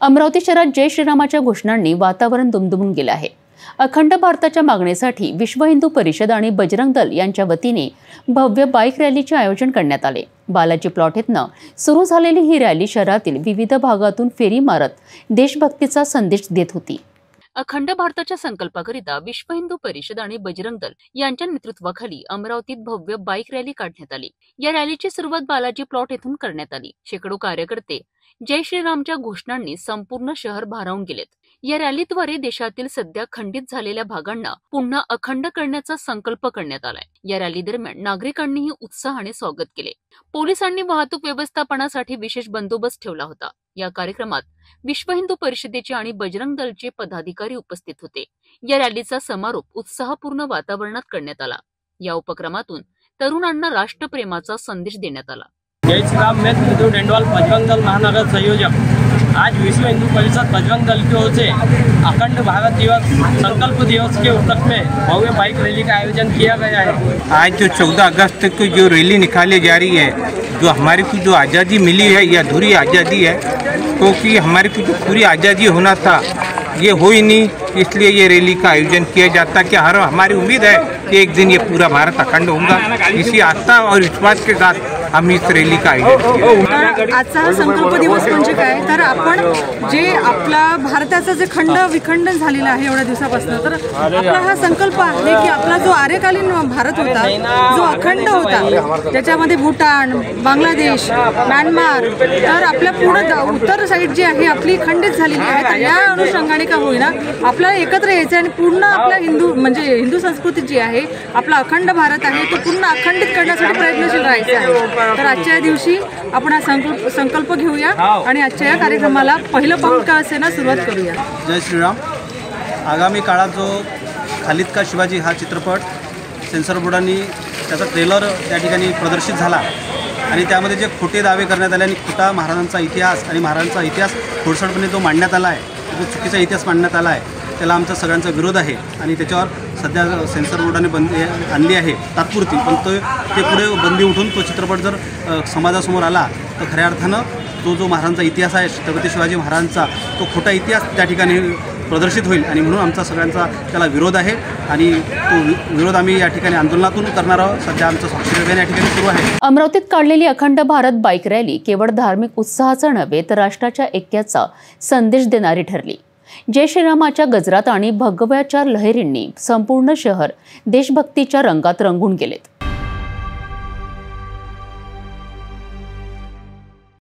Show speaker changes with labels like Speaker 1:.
Speaker 1: अमरावती शहरात जय श्रीरामाच्या घोषणांनी वातावरण दुमदुमून गेले आहे। अखंड भारताच्या मागणीसाठी विश्व हिंदू परिषद आणि बजरंग दल यांच्या वतीने भव्य बाईक रॅलीचे आयोजन करण्यात आले। बालाजी प्लॉट येथून सुरू झालेली ही रॅली शहरातील विविध भागातून फेरी मारत देशभक्तीचा संदेश देत होती। अखंड भारताच्या संकल्पाकरिता विश्व हिंदू परिषद आणि बजरंग दल यांच्या नेतृत्वाखाली अमरावतीत भव्य बाईक रॅली काढण्यात आली। या रॅलीची सुरुवात बालाजी प्लॉट येथून करण्यात आली। शेकडो कार्यकर्ते जय श्रीरामच्या घोषणांनी संपूर्ण शहर भारावून गेलेत। या रॅलीद्वारे देशातील सध्या खंडित झालेल्या भागांना पुन्हा अखंड करण्याचा संकल्प करण्यात आलाय। या रॅली दरम्यान नागरिकांनीही उत्साहाने स्वागत केले। पोलिसांनी वाहतूक व्यवस्थापनासाठी विशेष बंदोबस्त ठेवला होता। या कार्यक्रमात विश्व हिंदू परिषदेचे आणि बजरंग दलचे पदाधिकारी उपस्थित होते। या रॅलीचा समारोप उत्साहपूर्ण वातावरणात करण्यात आला। या उपक्रमातून तरुणांना राष्ट्रप्रेमाचा संदेश देण्यात आला।
Speaker 2: जय श्रीराम। मैं मधु डेंडवाल बजरंग दल महानगर संयोजक। आज विश्व हिंदू परिषद बजरंग दल की ओर से अखंड भारत दिवस संकल्प दिवस के उपलक्ष्य में भव्य बाइक रैली का आयोजन किया गया है।
Speaker 3: आज जो 14 अगस्त को जो रैली निकाली जा रही है, जो हमारी को जो आज़ादी मिली है या अधूरी आज़ादी है, क्योंकि हमारी को जो पूरी आज़ादी होना था ये हो ही नहीं, इसलिए ये रैली का आयोजन किया जाता कि हमारी उम्मीद है कि एक दिन ये पूरा भारत अखंड होगा। इसी आस्था और विश्वास के साथ हम इस रैली का आयोजन किया।
Speaker 4: आजचा हा संकल्प दिवस म्हणजे काय तर आपण जे आपला भारताचा जे खंड विखंडन झालेला आहे एवढ्या दिवसापासून, तर आपला हा संकल्प आहे की आपला जो आर्यकालीन भारत होता, जो अखंड होता, ज्याच्यामध्ये भूटान, बांगलादेश, म्यानमार, तर आपल्या पूर्ण उत्तर साईड जी आहे आपली खंडित झालेली आहे, तर या अनुषंगाने का होईना आपल्याला एकत्र यायचं आणि पूर्ण आपल्या हिंदू म्हणजे हिंदू संस्कृती जी आहे, आपला अखंड भारत आहे तो पूर्ण अखंडित करण्यासाठी प्रयत्नशील राहायचं आहे। तर आजच्या दिवशी आपण हा संकल्प घेऊया आणि आजच्या या कार्यक्रमाला पहिलं पाऊल का असेना सुरुवात करूया।
Speaker 5: जय श्रीराम। आगामी काळात जो खालिद का शिवाजी हा चित्रपट सेन्सर बोर्डांनी त्याचा ट्रेलर त्या ठिकाणी प्रदर्शित झाला आणि त्यामध्ये जे खोटे दावे करण्यात आले आणि खोटा महाराजांचा इतिहास आणि महाराजांचा इतिहास खोडसाळपणे जो मांडण्यात आला आहे, जो चुकीचा इतिहास मांडण्यात आला आहे, त्याला आमचा सगळ्यांचा विरोध आहे आणि त्याच्यावर सध्या सेन्सर बोर्डाने बंदी आणली आहे तात्पुरती, पण ते पुढे बंदी उठून तो चित्रपट जर समाजासमोर आला तर खऱ्या अर्थानं जो महाराजांचा इतिहास आहे, छत्रपती शिवाजी महाराजांचा तो खोटा इतिहास त्या ठिकाणी प्रदर्शित होईल आणि म्हणून आमचा सगळ्यांचा त्याला विरोध आहे आणि तो विरोध आम्ही या ठिकाणी आंदोलनातून करणार आहोत। सध्या आमचं साक्षरी अभियान या ठिकाणी सुरू आहे।
Speaker 1: अमरावतीत काढलेली अखंड भारत बाईक रॅली केवळ धार्मिक उत्साहाचा नव्हे तर राष्ट्राच्या ऐक्याचा संदेश देणारी ठरली। जय श्रीरामाच्या गजरात आणि भगव्याच्या लहरींनी संपूर्ण शहर देशभक्तीच्या रंगात रंगून गेलेत।